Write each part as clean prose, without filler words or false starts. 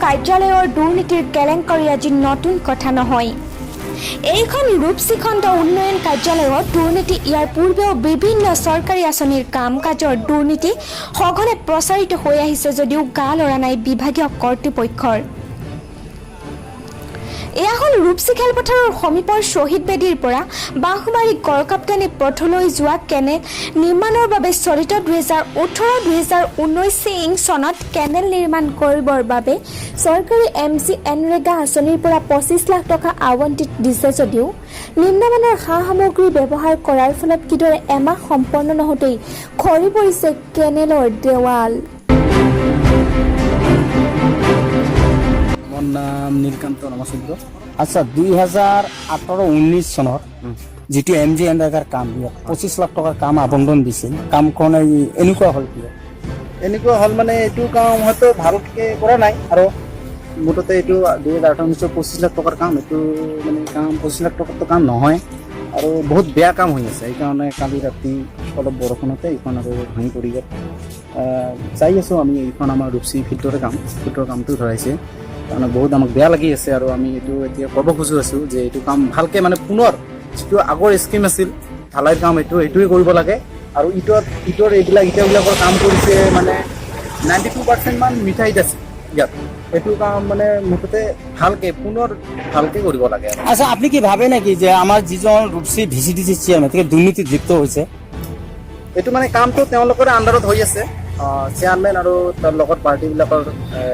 কাৰ্যালয়ৰ দুৰ্নীতিৰ কেলেংকাৰী আজি নতুন কথা নহয়। এইখন ৰূপসীখণ্ড উন্নয়ন কাৰ্যালয়ত দুৰ্নীতি ইয়াৰ পূৰ্বেও বিভিন্ন চৰকাৰী আঁচনিৰ কাম কাজৰ দুৰ্নীতি সঘনে প্ৰচাৰিত হৈ আহিছে যদিও গা লৰা নাই বিভাগীয় কৰ্তৃপক্ষৰ। এয়া হ'ল ৰূপসী খেলপথাৰৰ সমীপৰ শ্বহীদ বেদীৰ পৰা বাঁহমাৰী গড়কাপ্তানি পথলৈ যোৱা কেনেল নিৰ্মাণৰ বাবে চলিত 2018-2019 চনত কেনেল নিৰ্মাণ কৰিবৰ বাবে চৰকাৰী MGNৰেগা আঁচনিৰ পৰা 25 লাখ টকা আবণ্টিত দিছে যদিও নিম্নমানৰ সা সামগ্ৰী ব্যৱহাৰ কৰাৰ ফলত কিদৰে এমাহ সম্পন্ন নহওঁতেই খৰি পৰিছে কেনেলৰ দেৱাল। আমাৰ নাম নীলকান্ত নমস্বদ্য। আচ্ছা 2018-19 চনত যেটো MGNৰেগাৰ কাম 25 লাখ টকাৰ কাম আবণ্টন দিছিল, কামখন এনেকুৱা হ'ল কিয়? এনেকুৱা হ'ল মানে এইটো কাম হয়তো ভালকৈ কৰা নাই আৰু মুঠতে এইটো 2018-19 25 লাখ টকাৰ কাম, এইটো মানে কাম 25 লাখ টকাৰতো কাম নহয় আৰু বহুত বেয়া কাম হৈ আছে। সেইকাৰণে কালি ৰাতি অলপ বৰষুণতে এইখন আৰু ভাঙি পৰি গ'ল। চাই আছোঁ আমি, এইখন আমাৰ ৰূপসী ফিল্ডৰে ফিল্ডৰ কামটো ধৰাইছে, তাৰমানে বহুত আমাক বেয়া লাগি আছে আৰু আমি এইটো এতিয়া ক'ব খোজো আছোঁ যে এইটো কাম ভালকৈ মানে পুনৰ যিটো আগৰ স্কিম আছিল ঢালাইৰ কাম এইটোৱে কৰিব লাগে। আৰু ইটৰ ইটাবিলাকৰ কাম কৰিছে মানে 92% মান মিঠাইত আছে ইয়াত। এইটো কাম মানে মুঠতে পুনৰ ভালকৈ কৰিব লাগে। আচ্ছা আপনি কি ভাবে নাকি যে আমাৰ যিজন ৰূপসী VCDC চেয়াৰমেন তেওঁ দুৰ্নীতিত লিপ্ত হৈছে? এইটো মানে কামটো তেওঁলোকৰ আণ্ডাৰত হৈ আছে, চেয়াৰমেন আৰু তাৰ লগত পাৰ্টিবিলাকৰ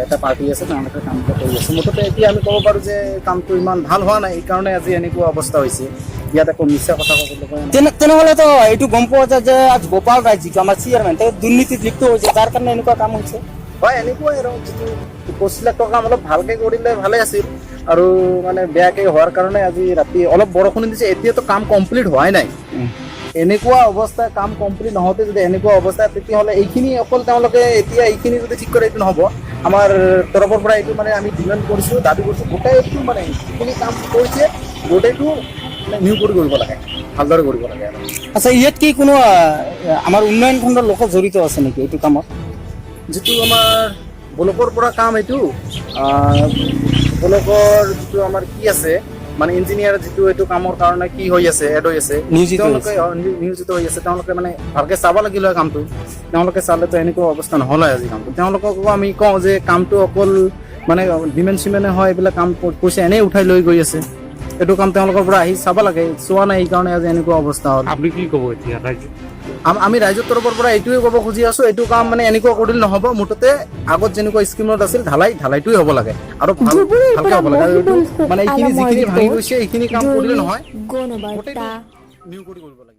এটা পাৰ্টি আছে, তেওঁলোকে কামটো কৰি আছে। মুঠতে এতিয়া আমি ক'ব পাৰোঁ যে কামটো ইমান ভাল হোৱা নাই, এইকাৰণে আজি এনেকুৱা অৱস্থা হৈছে। ইয়াত একো মিছা কথা ক'বলৈ তেনেহ'লেতো এইটো গম পোৱা যায় যে আজ গোপাল ৰায় যিটো আমাৰ চেয়াৰমেন তেওঁ দুৰ্নীতিত লিপ্ত হৈছে, যাৰ কাৰণে এনেকুৱা কাম হৈছে। হয়, এনেকুৱাই আৰু যিটো 25 লাখ টকা অলপ ভালকৈ কৰিলে ভালে আছিল আৰু মানে বেয়াকৈ হোৱাৰ কাৰণে আজি ৰাতি অলপ বৰষুণ দিছে। এতিয়াতো কাম কমপ্লিট হোৱাই নাই। এনেকুৱা অৱস্থা, কাম কমপ্লিট নহওঁতে যদি এনেকুৱা অৱস্থা, তেতিয়াহ'লে এইখিনি অকল তেওঁলোকে এতিয়া এইখিনি যদি ঠিক কৰে এইটো নহ'ব। আমাৰ তৰফৰ পৰা এইটো মানে আমি ডিমাণ্ড কৰিছোঁ, দাবী কৰিছোঁ, গোটেইটো মানে যিখিনি কাম কৰিছে গোটেইটো মানে নিউ কৰি কৰিব লাগে, ভালদৰে কৰিব লাগে। আচ্ছা ইয়াত কি কোনো আমাৰ উন্নয়ন খণ্ডৰ লোক জড়িত আছে নেকি এইটো কামত? যিটো আমাৰ ব্লকৰ পৰা কাম, এইটো ব্লকৰ যিটো আমাৰ কি আছে মানে ইঞ্জিনিয়াৰ যিটো এইটো কামৰ কাৰণে কি হৈ আছে, এড হৈ আছে, তেওঁলোকে নিয়োজিত হৈ আছে, তেওঁলোকে মানে ভালকৈ চাব লাগিল হয় কামটো। তেওঁলোকে চালেতো এনেকুৱা অৱস্থা নহ'ল হয় আজি কামটো। তেওঁলোককো আমি কওঁ যে কামটো অকল মানে ডিমেণ্ড চিমেণ্টে হয়, এইবিলাক কাম পইচা এনেই উঠাই লৈ গৈ আছে। এইটো কাম তেওঁলোকৰ পৰা আহি চাব লাগে, চোৱা নাই, এইকাৰণে আজি এনেকুৱা অৱস্থা হ'ল। আপুনি কি ক'ব এতিয়া ৰাইজক? আমি ৰাইজৰ তৰফৰ পৰা এইটোৱে ক'ব খুজি আছোঁ, এইটো কাম মানে এনেকুৱা কৰিলে নহ'ব। মুঠতে আগত যেনেকুৱা স্কিমত আছিল ঢালাইটোৱে হ'ব লাগে আৰু ভালকৈ হ'ব লাগে। আৰু এইটো মানে এইখিনি যিখিনি ভাঙি গৈছে এইখিনি কাম কৰিলে নহয়, গোটেইটো নিউ কৰি কৰিব লাগে।